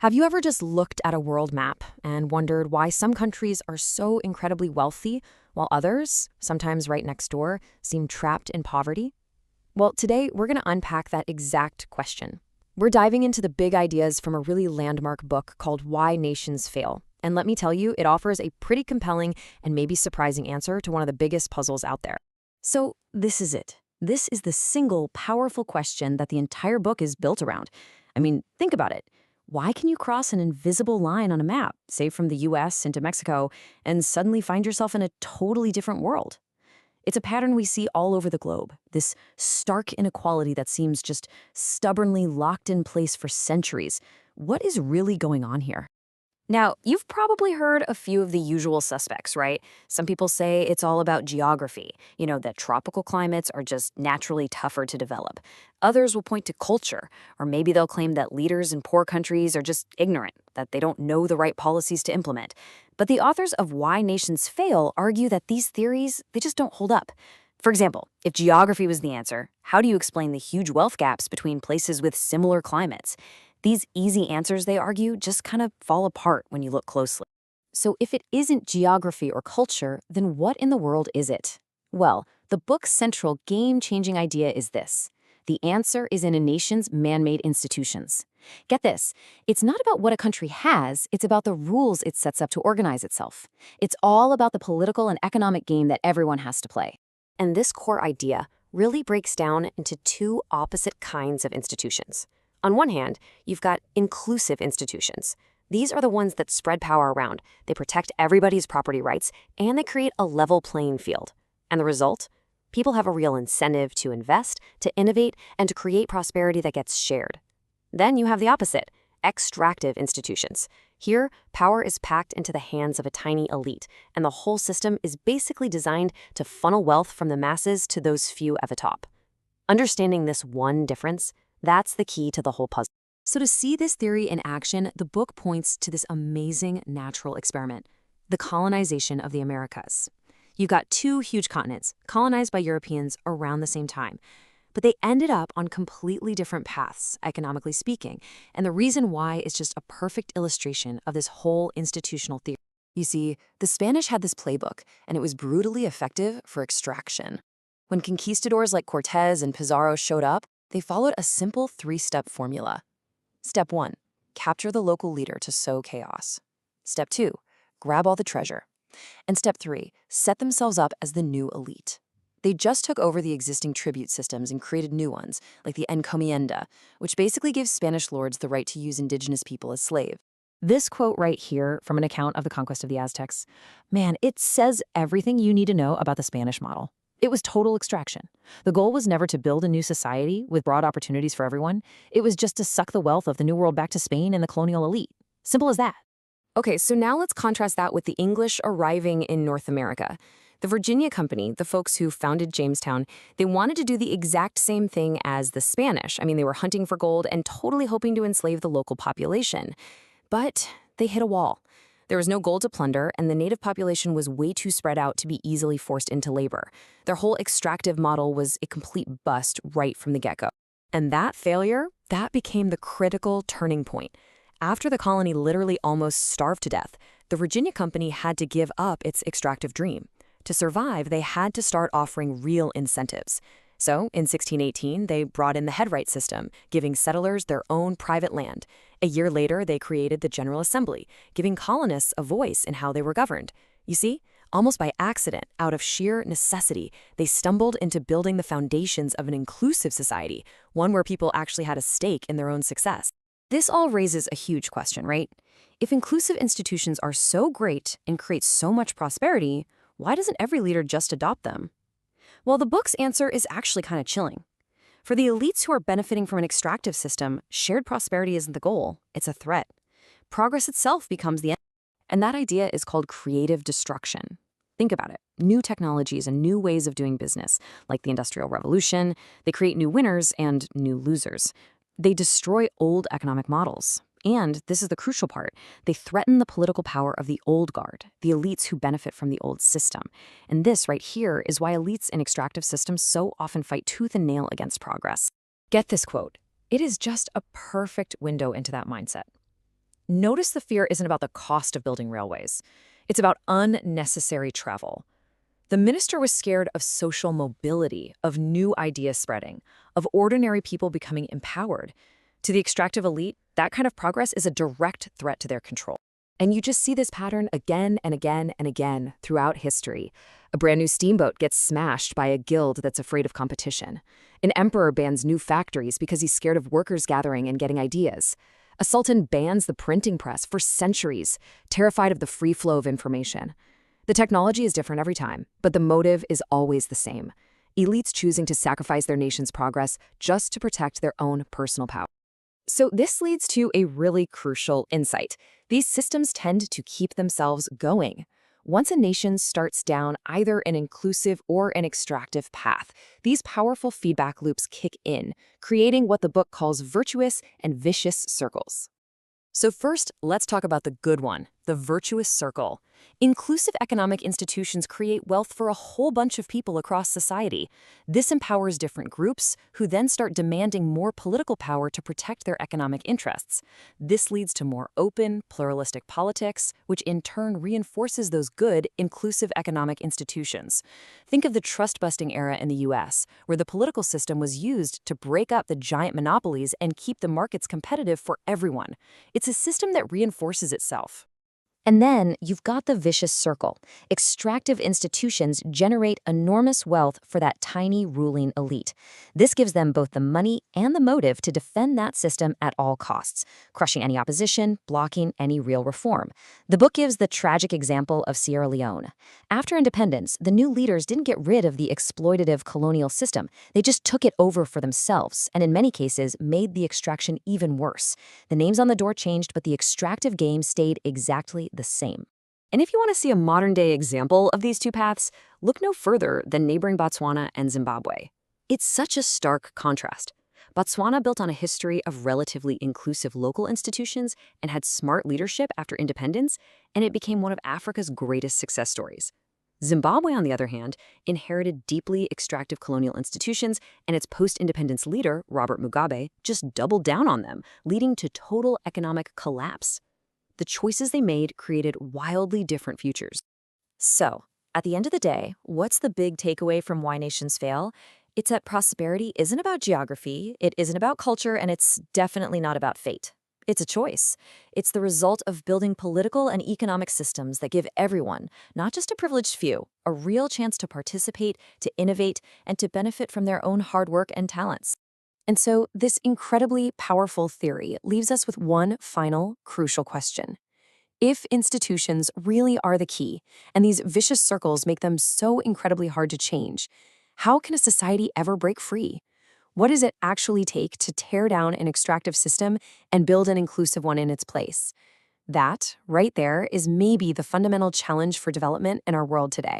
Have you ever just looked at a world map and wondered why some countries are so incredibly wealthy while others, sometimes right next door, seem trapped in poverty? Well, today we're going to unpack that exact question. We're diving into the big ideas from a really landmark book called Why Nations Fail. And let me tell you, it offers a pretty compelling and maybe surprising answer to one of the biggest puzzles out there. So, this is it. This is the single powerful question that the entire book is built around. I mean, think about it. Why can you cross an invisible line on a map, say from the US into Mexico, and suddenly find yourself in a totally different world? It's a pattern we see all over the globe, this stark inequality that seems just stubbornly locked in place for centuries. What is really going on here? Now, you've probably heard a few of the usual suspects, right? Some people say it's all about geography, that tropical climates are just naturally tougher to develop. Others will point to culture, or maybe they'll claim that leaders in poor countries are just ignorant, that they don't know the right policies to implement. But the authors of Why Nations Fail argue that these theories, they just don't hold up. For example, if geography was the answer, how do you explain the huge wealth gaps between places with similar climates? These easy answers, they argue, just kind of fall apart when you look closely. So if it isn't geography or culture, then what in the world is it? Well, the book's central game-changing idea is this. The answer is in a nation's man-made institutions. Get this, it's not about what a country has, it's about the rules it sets up to organize itself. It's all about the political and economic game that everyone has to play. And this core idea really breaks down into two opposite kinds of institutions. On one hand, you've got inclusive institutions. These are the ones that spread power around. They protect everybody's property rights, and they create a level playing field. And the result? People have a real incentive to invest, to innovate, and to create prosperity that gets shared. Then you have the opposite, extractive institutions. Here, power is packed into the hands of a tiny elite, and the whole system is basically designed to funnel wealth from the masses to those few at the top. Understanding this one difference, that's the key to the whole puzzle. So to see this theory in action, the book points to this amazing natural experiment, the colonization of the Americas. You've got two huge continents, colonized by Europeans around the same time. But they ended up on completely different paths, economically speaking. And the reason why is just a perfect illustration of this whole institutional theory. You see, the Spanish had this playbook, and it was brutally effective for extraction. When conquistadors like Cortez and Pizarro showed up, they followed a simple three-step formula. Step 1, capture the local leader to sow chaos. Step 2, grab all the treasure. And step 3, set themselves up as the new elite. They just took over the existing tribute systems and created new ones, like the encomienda, which basically gives Spanish lords the right to use indigenous people as slaves. This quote right here from an account of the conquest of the Aztecs, man, it says everything you need to know about the Spanish model. It was total extraction. The goal was never to build a new society with broad opportunities for everyone. It was just to suck the wealth of the New World back to Spain and the colonial elite. Simple as that. Okay, so now let's contrast that with the English arriving in North America. The Virginia Company, the folks who founded Jamestown, they wanted to do the exact same thing as the Spanish. I mean, they were hunting for gold and totally hoping to enslave the local population. But they hit a wall. There was no gold to plunder, and the native population was way too spread out to be easily forced into labor. Their whole extractive model was a complete bust right from the get-go. And that failure, that became the critical turning point. After the colony literally almost starved to death, the Virginia Company had to give up its extractive dream. To survive, they had to start offering real incentives. So, in 1618, they brought in the headright system, giving settlers their own private land. A year later, they created the General Assembly, giving colonists a voice in how they were governed. You see, almost by accident, out of sheer necessity, they stumbled into building the foundations of an inclusive society, one where people actually had a stake in their own success. This all raises a huge question, right? If inclusive institutions are so great and create so much prosperity, why doesn't every leader just adopt them? Well, the book's answer is actually kind of chilling. For the elites who are benefiting from an extractive system, shared prosperity isn't the goal, it's a threat. Progress itself becomes the end. And that idea is called creative destruction. Think about it. New technologies and new ways of doing business, like the Industrial Revolution, they create new winners and new losers. They destroy old economic models. And this is the crucial part, they threaten the political power of the old guard, the elites who benefit from the old system. And this right here is why elites in extractive systems so often fight tooth and nail against progress. Get this quote. It is just a perfect window into that mindset. Notice the fear isn't about the cost of building railways. It's about unnecessary travel. The minister was scared of social mobility, of new ideas spreading, of ordinary people becoming empowered. To the extractive elite, that kind of progress is a direct threat to their control. And you just see this pattern again and again and again throughout history. A brand new steamboat gets smashed by a guild that's afraid of competition. An emperor bans new factories because he's scared of workers gathering and getting ideas. A sultan bans the printing press for centuries, terrified of the free flow of information. The technology is different every time, but the motive is always the same. Elites choosing to sacrifice their nation's progress just to protect their own personal power. So this leads to a really crucial insight. These systems tend to keep themselves going. Once a nation starts down either an inclusive or an extractive path, these powerful feedback loops kick in, creating what the book calls virtuous and vicious circles. So first, let's talk about the good one, the virtuous circle. Inclusive economic institutions create wealth for a whole bunch of people across society. This empowers different groups, who then start demanding more political power to protect their economic interests. This leads to more open, pluralistic politics, which in turn reinforces those good, inclusive economic institutions. Think of the trust-busting era in the US, where the political system was used to break up the giant monopolies and keep the markets competitive for everyone. It's a system that reinforces itself. And then you've got the vicious circle. Extractive institutions generate enormous wealth for that tiny ruling elite. This gives them both the money and the motive to defend that system at all costs, crushing any opposition, blocking any real reform. The book gives the tragic example of Sierra Leone. After independence, the new leaders didn't get rid of the exploitative colonial system. They just took it over for themselves, and in many cases, made the extraction even worse. The names on the door changed, but the extractive game stayed exactly the same. And if you want to see a modern-day example of these two paths, look no further than neighboring Botswana and Zimbabwe. It's such a stark contrast. Botswana built on a history of relatively inclusive local institutions and had smart leadership after independence, and it became one of Africa's greatest success stories. Zimbabwe, on the other hand, inherited deeply extractive colonial institutions, and its post-independence leader, Robert Mugabe, just doubled down on them, leading to total economic collapse. The choices they made created wildly different futures. So, at the end of the day, what's the big takeaway from Why Nations Fail? It's that prosperity isn't about geography, it isn't about culture, and it's definitely not about fate. It's a choice. It's the result of building political and economic systems that give everyone, not just a privileged few, a real chance to participate, to innovate, and to benefit from their own hard work and talents. And so, this incredibly powerful theory leaves us with one final, crucial question. If institutions really are the key, and these vicious circles make them so incredibly hard to change, how can a society ever break free? What does it actually take to tear down an extractive system and build an inclusive one in its place? That, right there, is maybe the fundamental challenge for development in our world today.